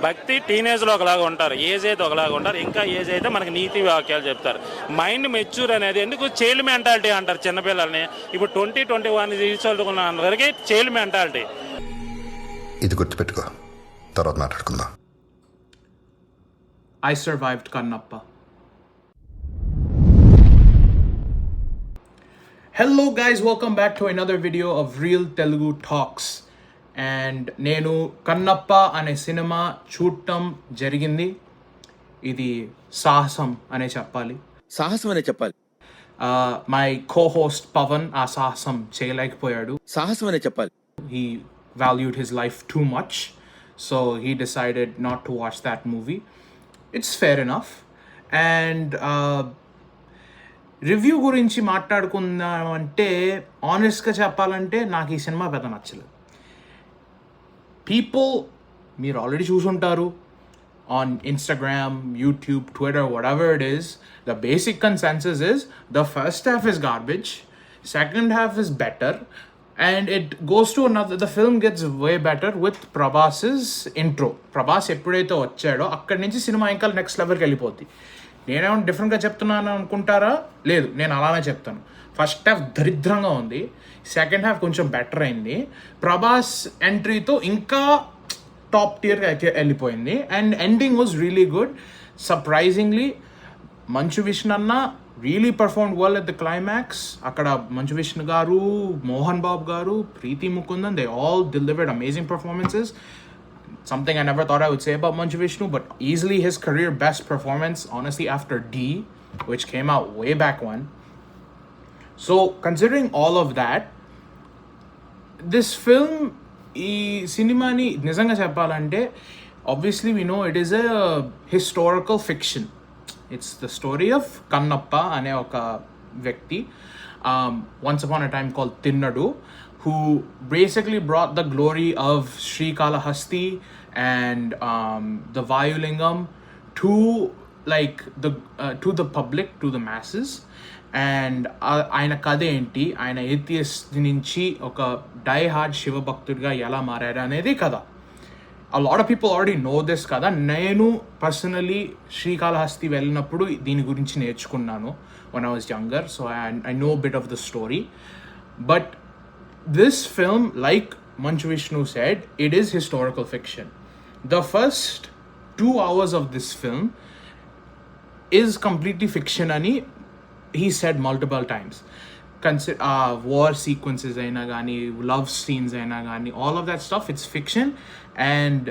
భక్తి టీనేజ్లో ఒకలాగా ఉంటారు, ఏజ్ అయితే ఒకలాగా ఉంటారు, ఇంకా ఏజ్ అయితే మనకి నీతి వాక్యాలు చెప్తారు. మైండ్ మెచ్యూర్ అనేది ఎందుకు చైల్డ్ మెంటాలిటీ అంటారు చిన్నపిల్లల్ని. ఇప్పుడు 20-21 తీసుకున్న అందరికీ చైల్డ్ మెంటాలిటీ. ఇది గుర్తుపెట్టుకో, తర్వాత మాట్లాడుకుందాం. I survived Kannappa. Hello guys, welcome back to another video of Real Telugu Talks. And నేను కన్నప్ప అనే సినిమా చూడటం జరిగింది. ఇది సాహసం అనే చెప్పాలి. మై co-host పవన్ ఆ సాహసం చేయలేకపోయాడు. He valued his life too much, so he decided not to watch that movie. It's fair enough. And review గురించి మాట్లాడుకుందామంటే ఆనెస్ట్గా చెప్పాలంటే నాకు ఈ సినిమా పెద్ద నచ్చలేదు. పీపుల్ మీరు ఆల్రెడీ చూసుంటారు on Instagram, YouTube, Twitter, whatever it is, the basic consensus is the first half is garbage, second half is better, and it goes to another. The film gets way better with Prabhas's intro. Prabhas ఎప్పుడైతే వచ్చాడో అక్కడి నుంచి cinema ఇంకా next లెవెల్కి వెళ్ళిపోద్ది. నేనేమన్నా డిఫరెంట్గా చెప్తున్నాను అనుకుంటారా? లేదు, నేను అలానే చెప్తాను. ఫస్ట్ హాఫ్ దరిద్రంగా ఉంది, సెకండ్ హాఫ్ కొంచెం బెటర్ అయింది. ప్రభాస్ ఎంట్రీతో ఇంకా టాప్ టియర్గా వెళ్ళిపోయింది. And ending was really good. Surprisingly Manchu Vishnu అన్న really performed well at the climax. అక్కడ Manchu Vishnu garu, Mohan Babu garu, Preethi Mukundan, they all delivered amazing performances. Something I never thought I would say about Manchu Vishnu, but easily his career best performance, honestly, after D, which came out way back when. So, considering all of that, this film, ee cinema ni nizanga cheppalante, obviously we know it is a historical fiction. It's the story of Kannappa ane oka vyakti, once upon a time called Tinnadu, who basically brought the glory of Srikalahasti and the Vayulingam to the public, to the masses. And ఆయన కథ ఏంటి, ఆయన atheist నుంచి ఒక die hard Shiva భక్తుడిగా ఎలా మారారు అనేది కథ. A lot of people already know this కదా. నేను పర్సనలీ శ్రీకాళహస్తి వెళ్ళినప్పుడు దీని గురించి నేర్చుకున్నాను when I was younger, so I know a bit of the story. But this film, like Manchu Vishnu said, it is historical fiction. The first 2 hours of this film is completely fiction ani he said multiple times. War sequences aina gani, love scenes aina gani, all of that stuff, it's fiction. And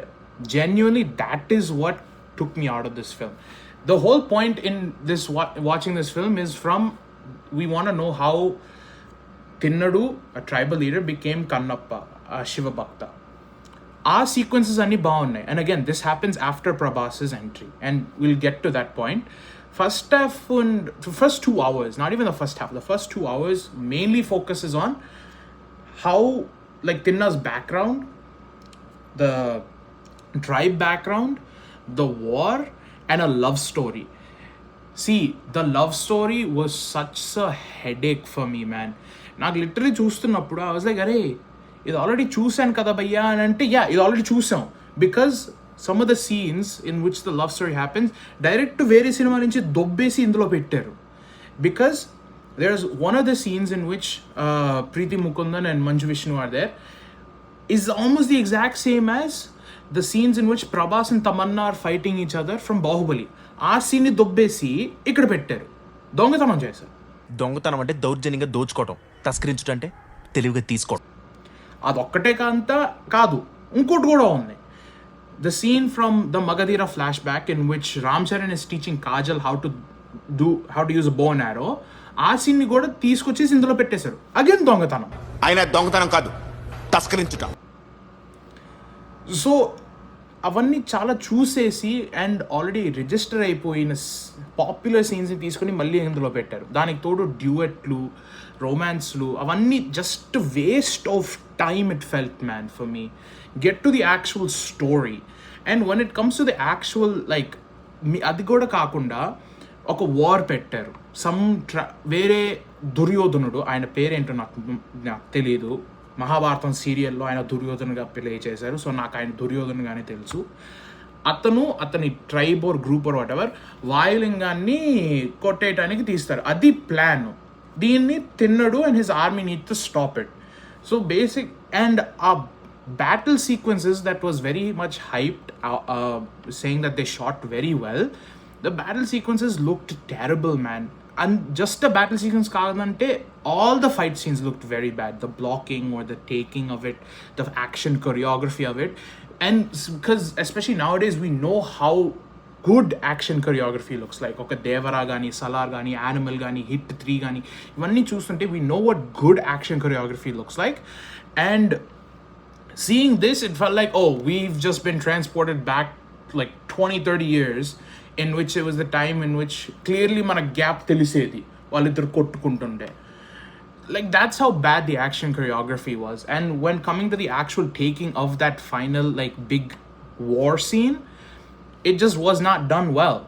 genuinely that is what took me out of this film. The whole point in this watching this film is from we want to know how Tinnadu, a tribal leader, became Kannappa, a Shiva Bhakta. Our sequences are bagunnai. And again, this happens after Prabhas's entry. And we'll get to that point. First half, first 2 hours, not even the first half, the first 2 hours mainly focuses on how, like, Tinna's background, the tribe background, the war, and a love story. See, the love story was such a headache for me, man. నాకు literally చూస్తున్నప్పుడు I was like, అరే ఇది already చూసాను కదా భయ్యా అని అంటే, yeah ఇది ఆల్రెడీ చూసాం. Because some of the scenes in which the love story happens direct వేరే సినిమా నుంచి దొబ్బేసి ఇందులో పెట్టారు. Because there is one of the scenes in which Preethi Mukundan and Manchu Vishnu are there is almost the exact same as the scenes in which Prabhas and Tamannaah are fighting each other from Baahubali. ఆ సీన్ని దొబ్బేసి ఇక్కడ పెట్టారు, దొంగతనం చేశారు. దొంగతనం అంటే దౌర్జన్యంగా దోచుకోవటం, తస్కరించడం అంటే తెలివిగా తీసుకోవడం. అదొక్కటే కాదు, ఇంకోటి కూడా ఉంది. The scene from the Magadheera flashback in which Ram Charan is teaching Kajal how to use bow and arrow, ఆ సీన్ని కూడా తీసుకొచ్చేసి ఇందులో పెట్టేశారు. అగైన్ దొంగతనం. ఆయన దొంగతనం కాదు, తస్కరించటం. సో అవన్నీ చాలా చూసేసి అండ్ ఆల్రెడీ రిజిస్టర్ అయిపోయిన పాపులర్ సీన్స్ని తీసుకుని మళ్ళీ ఇందులో పెట్టారు. దానికి తోడు డ్యూయెట్లు, రొమాన్స్లు, అవన్నీ just waste of time it felt man for me. Get to the actual story. And one it comes to the actual, like అది కూడా కాకుండా ఒక వార్ పెట్టారు. వేరే దుర్యోధనుడు, ఆయన పేరేంటో నాకు తెలియదు, మహాభారతం సీరియల్లో ఆయన దుర్యోధనగా ప్లే చేశారు. సో నాకు ఆయన దుర్యోధనగానే తెలుసు. అతను అతని tribe or group or whatever వాయులింగాన్ని కొట్టేయటానికి తీస్తారు. అది ప్లాన్. దీన్ని Thinnadu and his army need to stop it. So basic and ఆ battle sequences that was very much hyped, saying that they shot very well. The battle sequences looked terrible, man. And just the battle sequence kaadante, all the fight scenes looked very bad. The blocking or the taking of it, the action choreography of it. And because especially nowadays we know how good action choreography looks like. Okay, Devara gani, Salar gani, Animal gani, Hit 3 gani, ivanni chustunte we know what good action choreography looks like. And seeing this, it felt like, oh, we've just been transported back like 20-30 years, in which it was the time in which clearly mana gap telisedi valliddaru kottukuntunde. Like, that's how bad the action choreography was. And when coming to the actual taking of that final like big war scene, it just was not done well.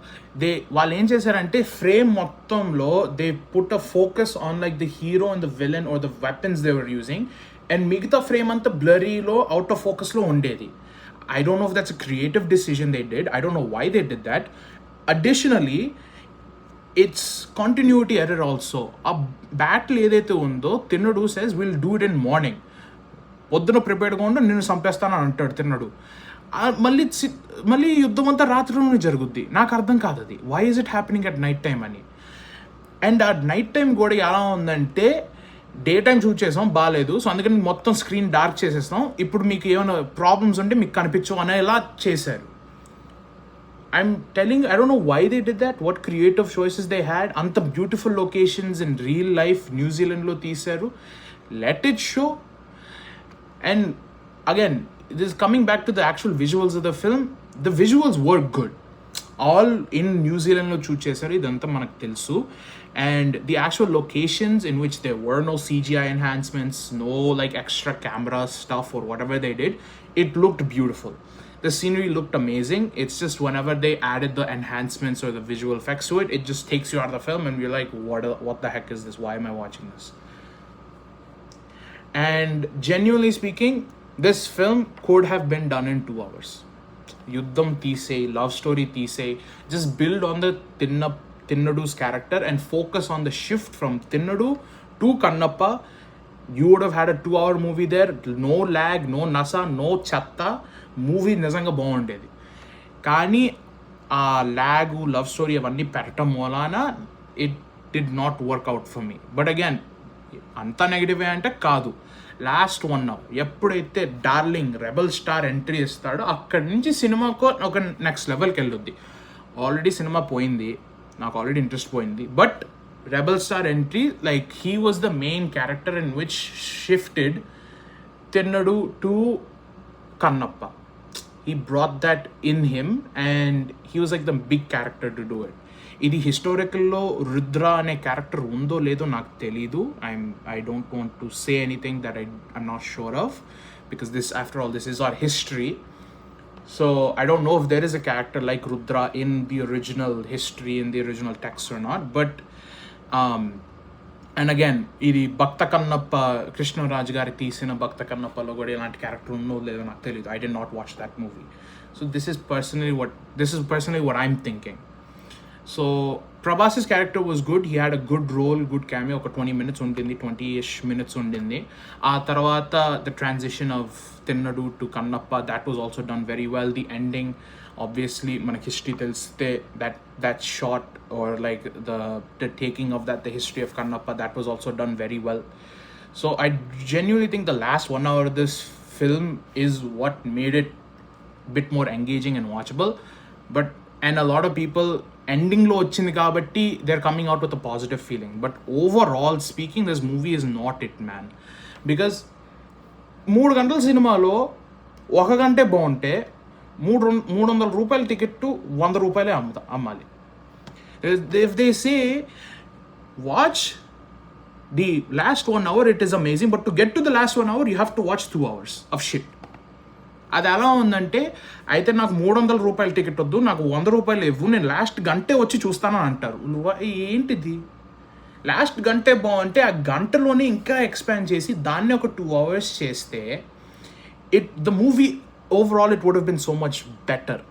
They వాళ్ళు ఏం చేశారంటే frame మొత్తంలో they put a focus on like the hero and the villain or the weapons they were using, and మిగతా frame అంతా బ్లరీలో out of ఫోకస్లో ఉండేది. I don't know if that's a creative decision they did. I don't know why they did that. Additionally, it's continuity error also. ఆ battle ఏదైతే ఉందో Tinnadu says we'll do it in morning. పొద్దున ప్రిపేర్డ్గా ఉండు, నేను చంపేస్తానని అంటాడు తిన్నడు. మళ్ళీ యుద్ధం అంతా రాత్రిలోనే జరుగుద్ది. నాకు అర్థం కాదు అది why is it happening at night time అని. అండ్ ఆ నైట్ టైం కూడా ఎలా ఉందంటే డే టైం షూట్ చేసాం బాగాలేదు, సో అందుకని మొత్తం స్క్రీన్ డార్క్ చేసేస్తాం, ఇప్పుడు మీకు ఏమైనా ప్రాబ్లమ్స్ ఉంటే మీకు కనిపించవు అనేలా చేశారు. I'm telling, I don't know why they did that, what creative choices they had. అంత beautiful locations in real life న్యూజిలాండ్లో తీశారు. Let it show. And again this is coming back to the actual visuals of the film. The visuals were good. All in New Zealand lo shoot chesaru, idantha manaku telusu. And the actual locations in which there were no CGI enhancements, no like extra camera stuff or whatever they did, it looked beautiful. The scenery looked amazing. It's just whenever they added the enhancements or the visual effects to it, it just takes you out of the film and you're like, what the heck is this? Why am I watching this? And genuinely speaking, this film could have been done in 2 hours. Yuddham teesei, love story teesei, just build on the Tinnadu's character and focus on the shift from Tinnadu to Kannappa. You would have had a 2-hour movie there. No lag, no nasa, no chatta. Movie nizanga baundedi. Kani aa lag, love story avanni pettam molana it did not work out for me. But again, anta negative ante kaadu. Last 1 hour ఎప్పుడైతే darling rebel star entry ఇస్తాడో అక్కడి నుంచి సినిమాకు ఒక next లెవెల్కి వెళ్ళొద్ది. Already cinema పోయింది, నాకు already interest పోయింది, but rebel star entry like he was the main character in which shifted Thinnadu to Kannappa. He brought that in him and he was like the big character to do it. ఇది హిస్టారికల్లో రుద్ర అనే character ఉందో లేదో నాకు తెలీదు. I don't want to say anything that I'm not sure of, because this after all this is our history. So I don't no if there is a character like Rudra in the original history, in the original text are not. But and again ఇది భక్త కన్నప్ప, కృష్ణరాజు గారి తీసిన భక్త కన్నప్పలో కూడా ఇలాంటి character ఉందో లేదో నాకు తెలియదు. I did not watch that movie. So this is personally what I'm thinking. So Prabhas's character was good. He had a good role, good cameo. Oka 20 minutes undindi, 20ish minutes undindi. Aa tarvata the transition of Tinnadu to Kannappa, that was also done very well. The ending, obviously manaki history telste that shot or like the taking of that, the history of Kannappa, that was also done very well. So I genuinely think the last 1 hour of this film is what made it a bit more engaging and watchable. And a lot of people ఎండింగ్లో వచ్చింది కాబట్టి they are coming out with a positive feeling. But overall speaking this movie is not it, man. Because 3 గంటల సినిమాలో 1 గంటే బాగుంటే 300 రూపాయల ticket 100 రూపాయలే అమ్మాలి. If they say watch the last 1 hour, it is amazing, but to get to the last 1 hour you have to watch 2 hours of shit. అది ఎలా ఉందంటే, అయితే నాకు 300 రూపాయల టికెట్ వద్దు, నాకు 100 రూపాయలు ఇవ్వు, నేను లాస్ట్ గంటే వచ్చి చూస్తానని అంటారు. ఏంటిది? లాస్ట్ గంటే బాగుంటే ఆ గంటలోనే ఇంకా ఎక్స్పాండ్ చేసి దాన్ని ఒక 2 hours చేస్తే the movie overall it would have been so much better.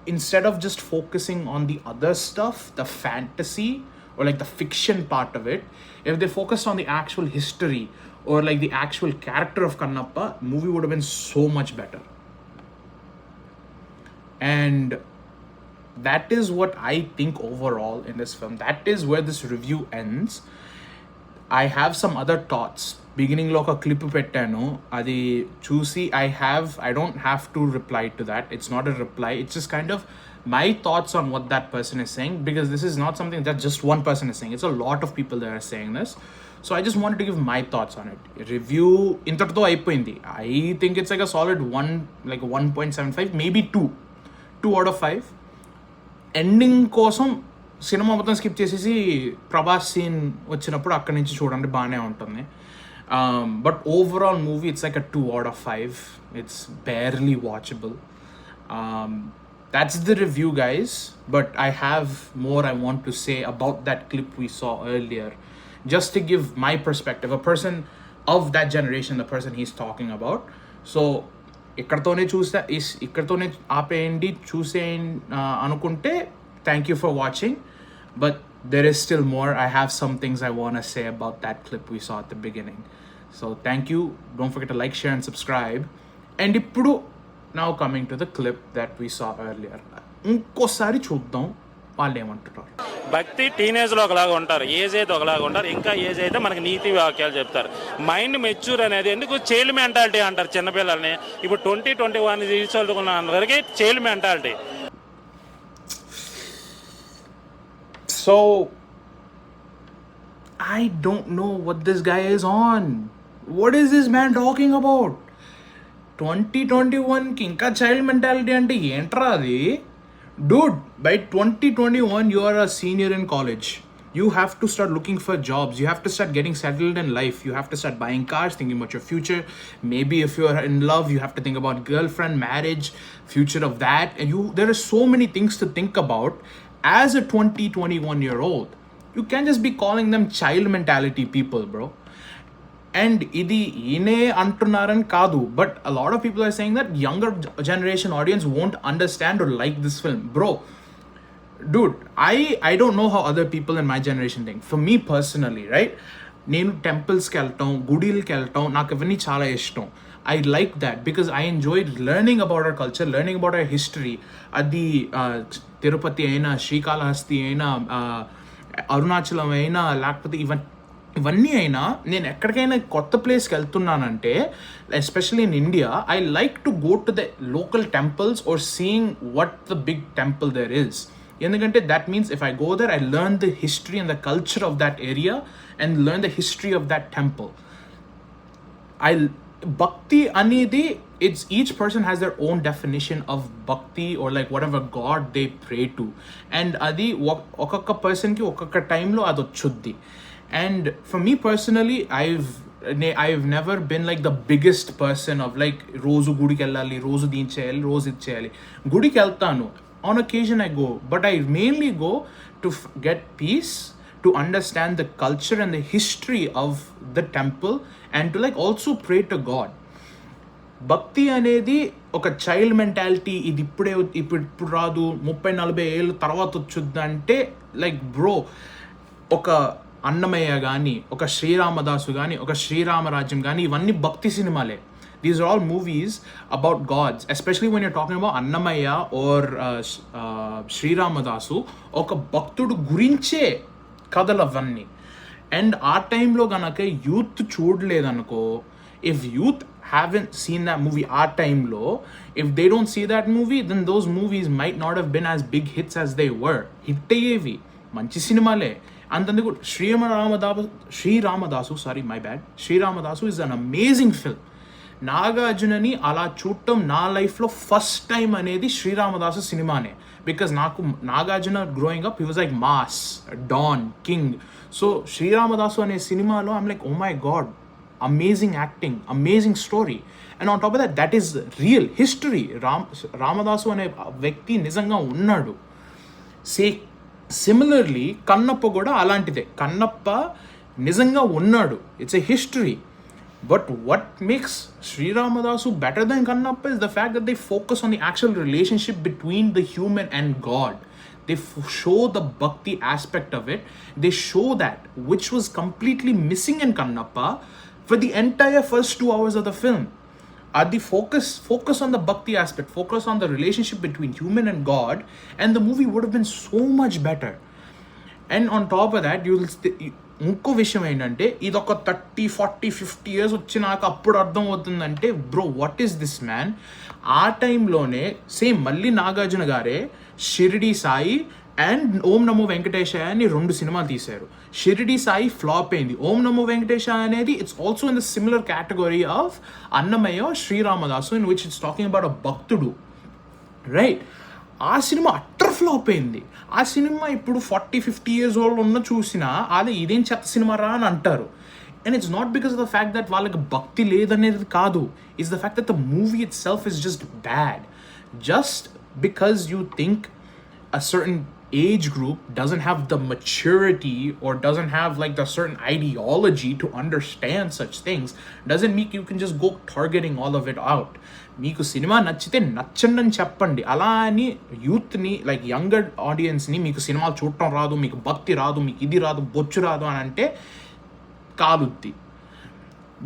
instead of just focusing on the other stuff, the fantasy or like the fiction part of it, if they focused on the actual history or like the actual character of Kannappa, movie would have been so much better. And that is what I think overall in this film. That is where this review ends. I have some other thoughts. Beginning లో ఒక clip పెట్టాను, అది చూసి I don't have to reply to that. It's not a reply. It's just kind of my thoughts on what that person is saying, because this is not something that just one person is saying. It's a lot of people that are saying this. So I just wanted to give my thoughts on it. Review ఇంతటితో అయిపోయింది. I think it's like a solid 1.75, maybe 2 out of 5. Ending కోసం cinema మొత్తం skip చేసేసి Prabhas scene వచ్చినప్పుడు అక్కడి నుంచి చూడండి, బాగానే ఉంటుంది. But overall movie it's like a 2 out of 5. It's barely watchable. That's the review, guys. But I have more I want to say about that clip we saw earlier, just to give my perspective, a person of that generation, the person he's talking about. So ఇక్కడతోనే ఆపేయండి, చూసేయండి అనుకుంటే thank you for watching. But there is still more. I have some things I want to say about that clip we saw at the beginning. So thank you. Don't forget to like, share and subscribe. And ఇప్పుడు now coming to the clip that we saw earlier. ఇంకోసారి చూద్దాం వాళ్ళు ఏమంటున్నారు. భక్తి టీనేజ్లో ఒకలాగా ఉంటారు, age అయితే ఒకలాగా ఉంటారు, ఇంకా ఏజ్ అయితే మనకి నీతి వాక్యాలు చెప్తారు. మైండ్ మెచ్యూర్ అనేది ఎందుకు చైల్డ్ మెంటాలిటీ అంటారు చిన్నపిల్లల్ని. ఇప్పుడు 20-21 చదువుకున్న అందరికీ child mentality. So I don't know what this guy is on. What is this man talking about? 2021 ki inka child mentality ante entra adi? Dude, by 2021 you are a senior in college. You have to start looking for jobs. You have to start getting settled in life. You have to start buying cars, thinking about your future. Maybe if you are in love, you have to think about girlfriend, marriage, future of that. And there are so many things to think about as a 21-year-old. You can't just be calling them child mentality people, bro. And ఇది ఈయనే అంటున్నారని కాదు, but a lot of people are saying that younger generation audience won't understand or like this film. Bro, dude, I don't know how other people in my generation think. For me personally, right, నేను టెంపుల్స్కి వెళ్ళటం, గుడిలకి వెళ్ళటం, నాకు ఇవన్నీ చాలా ఇష్టం. I like that because I enjoyed learning about our culture, learning about our history. అది తిరుపతి అయినా, శ్రీకాళహస్తి అయినా, అరుణాచలం అయినా, లేకపోతే ఇవన్నీ అయినా, నేను ఎక్కడికైనా కొత్త ప్లేస్కి వెళ్తున్నానంటే, especially in India, I like to go to the local temples or seeing what the big temple there is. ఎందుకంటే that means if I go there, I learn the history and the culture of that area and learn the history of that temple. Bhakti anedi, it's each person has their own definition of bhakti or like whatever god they pray to, and adi okakka person ki okakka time lo adochuddi. And for me personally, I've never been like the biggest person of like rozu gudiki ellali, rozu deen cheyali, rozu id cheyali. Gudiki eltanu, on occasion I go, but I mainly go to get peace, to understand the culture and the history of the temple, and to like also pray to God. భక్తి అనేది ఒక child mentality, ఇది ఇప్పుడు రాదు, 30-40 ఏళ్ళ తర్వాత వచ్చుద్ది అంటే, like bro, ఒక అన్నమయ్య కానీ, ఒక శ్రీరామదాసు కానీ, ఒక శ్రీరామరాజ్యం కానీ, ఇవన్నీ భక్తి సినిమాలే. These are all movies about gods, especially when you're talking about Annamaya or Sri Ramadasu, ఒక భక్తుడు గురించే కథలు అవన్నీ. అండ్ ఆ టైంలో కనుక యూత్ చూడలేదనుకో, if youth haven't seen that movie ఆ టైంలో, if they don't see that movie, then those movies might not have been as big hits as they were. Hit అయ్యేవి, మంచి సినిమాలే. అంతెందుకు Sri Ramadasu is an amazing film. నాగార్జునని అలా చూడటం నా లైఫ్లో ఫస్ట్ టైం అనేది శ్రీరామదాసు సినిమానే. బికాజ్ నాకు Nagarjuna growing up, he was like mass, don, king. So Sri Ramadasu అనే సినిమాలో I'm like, oh my god, amazing acting, amazing story. And on top of that is real history. Ramadasu అనే వ్యక్తి నిజంగా ఉన్నాడు. సిమిలర్లీ కన్నప్ప కూడా అలాంటిదే. కన్నప్ప నిజంగా ఉన్నాడు. It's a history. But what makes Sri Ramadasu better than Kannappa is the fact that they focus on the actual relationship between the human and God. They show the bhakti aspect of it. They show that, which was completely missing in Kannappa for the entire first 2 hours of the film. The focus on the bhakti aspect, focus on the relationship between human and God, and the movie would have been so much better. And on top of that, ఇంకో విషయం ఏంటంటే ఇది ఒక 30, 40, 50 years వచ్చినాక అప్పుడు అర్థం అవుతుందంటే bro what is this man. ఆ టైంలోనే సేమ్ మళ్ళీ నాగార్జున గారే షిరిడి సాయి అండ్ ఓం నమో వెంకటేశాయ అని 2 సినిమాలు తీశారు. షిరిడి సాయి ఫ్లాప్ అయింది. ఓం నమో వెంకటేశాయ అనేది it's also in the similar category of Annamayya Sri Ramadasu, in which it's talking about a భక్తుడు, రైట్? ఆ సినిమా అట్టర్ ఫ్లాప్ అయింది. ఆ సినిమా ఇప్పుడు 40, 50 years old ఉన్న చూసినా అదే ఇదేం చెత్త సినిమా రా అని అంటారు. And it's not because of the fact that వాళ్ళకి భక్తి లేదనేది కాదు. It's the fact that the movie it self is just bad. Just because you think a certain age group doesn't have the maturity or doesn't have like the certain ideology to understand such things doesn't mean you can just go targeting all of it out. మీకు cinema నచ్చితే నచ్చండి అని చెప్పండి. అలా అని యూత్ని like younger ఆడియన్స్ని మీకు సినిమాలు చూడటం రాదు, మీకు భక్తి రాదు, మీకు ఇది రాదు, బొచ్చు రాదు అని అంటే కాదుద్ది.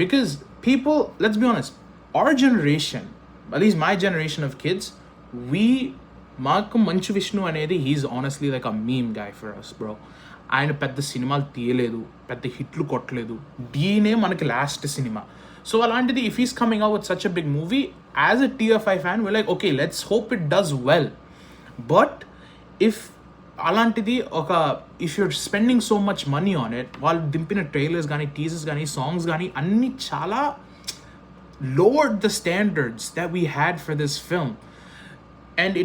Because people, let's be honest, our generation, at least my generation of kids, మాకు మంచు విష్ణు అనేది he's honestly like a meme guy for us bro. ఆయన పెద్ద సినిమాలు తీయలేదు, పెద్ద హిట్లు కొట్టలేదు. డీనే మనకి లాస్ట్ సినిమా. సో అలాంటిది if he's coming out with such a big movie as a TFI fan we're like okay let's hope it does well. But if అలాంటిది if you're spending so much money on it, వాళ్ళు దింపిన trailers కానీ teasers కానీ songs కానీ అన్నీ చాలా lowered the standards that we had for this film. And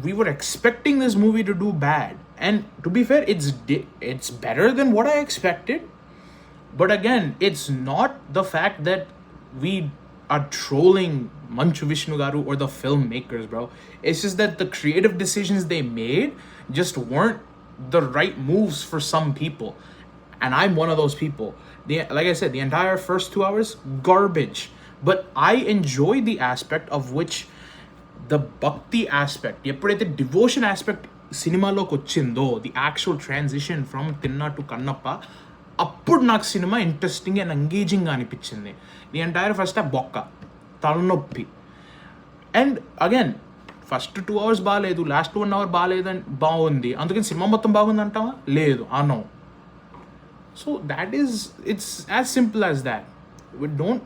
we were expecting this movie to do bad, and to be fair, it's better than what I expected. But again, it's not the fact that we are trolling Manchu Vishnu garu or the filmmakers, bro. It's just that the creative decisions they made just weren't the right moves for some people, and I'm one of those people. Like I said, the entire first 2 hours garbage, but I enjoyed the aspect of which the bhakti aspect, ఎప్పుడైతే devotion aspect సినిమాలోకి వచ్చిందో, the actual transition from తిన్నా to Kannappa, అప్పుడు నాకు cinema interesting and ఎంగేజింగ్గా అనిపించింది. The entire first బొక్క తలనొప్పి. And again first 2 hours బాగాలేదు, లాస్ట్ 1 hour బాగాలేదని బాగుంది, అందుకని సినిమా మొత్తం బాగుంది అంటావా? లేదు, అనో. So that is, it's as simple as that.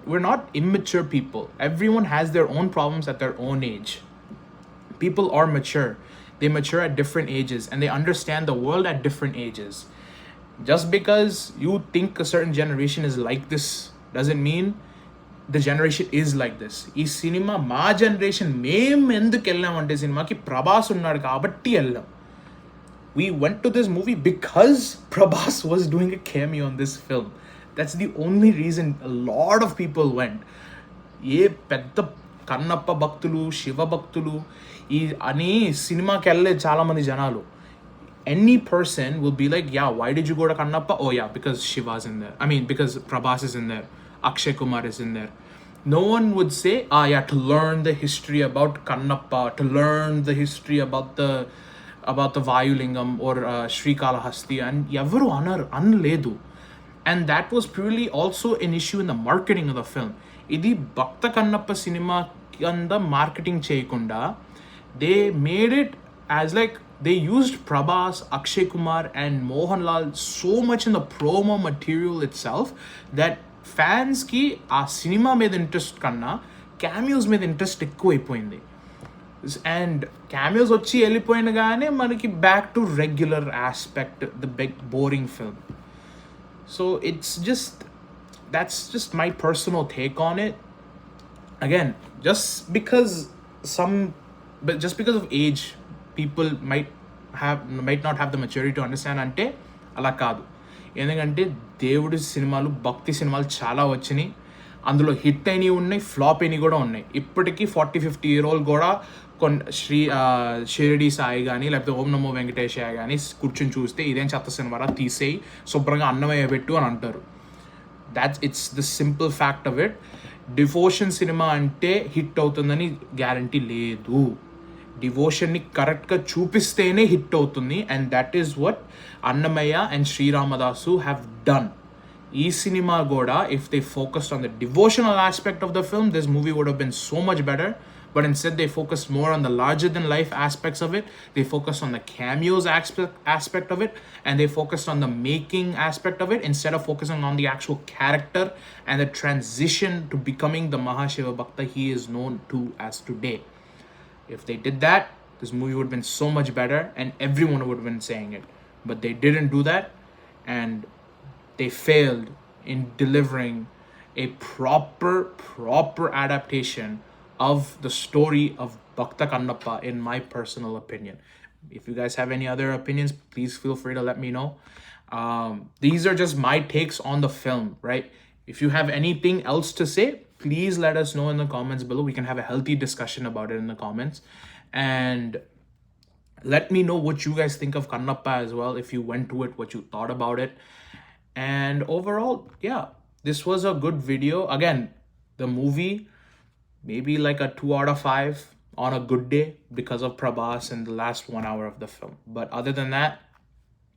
We're not immature people. Everyone has their own problems at their own age. People are mature. They mature at different ages and they understand the world at different ages. Just because you think a certain generation is like this doesn't mean the generation is like this. Ee cinema ma generation mem enduku ellam ante cinema ki Prabhas unnadu kabatti ellam. We went to this movie because Prabhas was doing a cameo in this film. That's the only reason a lot of people went. ఏ పెద్ద కన్నప్ప భక్తులు, శివ భక్తులు ఈ అని సినిమాకి వెళ్ళలేదు చాలామంది జనాలు. Any person will be like, yeah, why did you go to Kannappa? Oh yeah, because Shiva's in there. I mean, because Prabhas is in there. Akshay Kumar is in there. No one would say, yeah, to learn the history about Kannappa, to learn the history about the Vayulingam or Srikalahasti, and ఎవరు అనలేదు. And that was purely also an issue in the marketing of the film. Idi Bhakta Kannappa cinema kanda marketing cheyakunda, they made it as like they used Prabhas, Akshay Kumar and Mohanlal so much in the promo material itself that fans ki aa cinema మీద interest kanna cameos మీద interest ఎక్కువైపోయింది. And cameos వచ్చి వెళ్ళిపోయినగానే మనకి back to regular aspect, the big boring film. So that's just my personal take on it. Again, just because of age, people might not have the maturity to understand ante ala kaadu. ఎందుకంటే దేవుడి సినిమాలు, భక్తి సినిమాలు చాలా వచ్చినాయి. అందులో hit అయినవి ఉన్నాయి, ఫ్లాప్ అయినవి కూడా ఉన్నాయి. ఇప్పటికీ 40-50 year old కూడా షిరిడి సాయి కానీ లేకపోతే ఓం నమో వెంకటేశాయ కానీ కూర్చొని చూస్తే ఇదేం చెత్త సినిమారా, తీసేయి, శుభ్రంగా అన్నమయ్య పెట్టు అని అంటారు. it's the simple fact of it. Devotion cinema ante hit అవుతుందని గ్యారంటీ లేదు. డివోషన్ని కరెక్ట్గా చూపిస్తేనే హిట్ అవుతుంది, and that is what Annamayya and Sri Ramadasu have done. ఈ సినిమా కూడా, if they focused on the devotional aspect of the film, this movie would have been so much better. But instead they focused more on the larger than life aspects of it. They focused on the cameos aspect of it, and they focused on the making aspect of it instead of focusing on the actual character and the transition to becoming the Mahashiva Bhakta he is known to as today. If they did that, this movie would have been so much better and everyone would have been saying it. But they didn't do that, and they failed in delivering a proper adaptation of the story of Bhakta Kannappa, in my personal opinion. If you guys have any other opinions, please feel free to let me know. These are just my takes on the film, right? If you have anything else to say, please let us know in the comments below. We can have a healthy discussion about it in the comments. And let me know what you guys think of Kannappa as well, if you went to it, what you thought about it. And overall, yeah, this was a good video. Again, the movie, maybe like a 2 out of 5 on a good day because of Prabhas and the last 1 hour of the film. But other than that,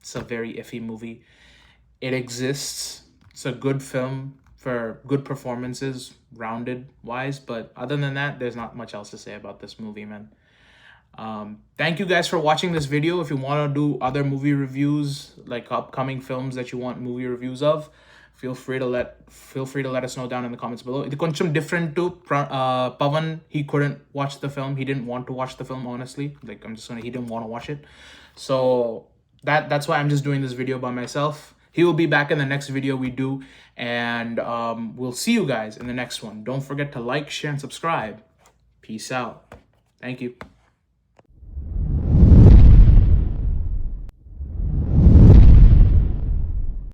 it's a very iffy movie. It exists. It's a good film for good performances, rounded wise. But other than that, there's not much else to say about this movie, man. Thank you guys for watching this video. If you want to do other movie reviews, like upcoming films that you want movie reviews of, feel free to let us know down in the comments below. It's koncham different to Pavan. He couldn't watch the film. He didn't want to watch the film, honestly. Like, he didn't want to watch it. So that's why I'm just doing this video by myself. He will be back in the next video we do, and we'll see you guys in the next one. Don't forget to like, share, and subscribe. Peace out. Thank you.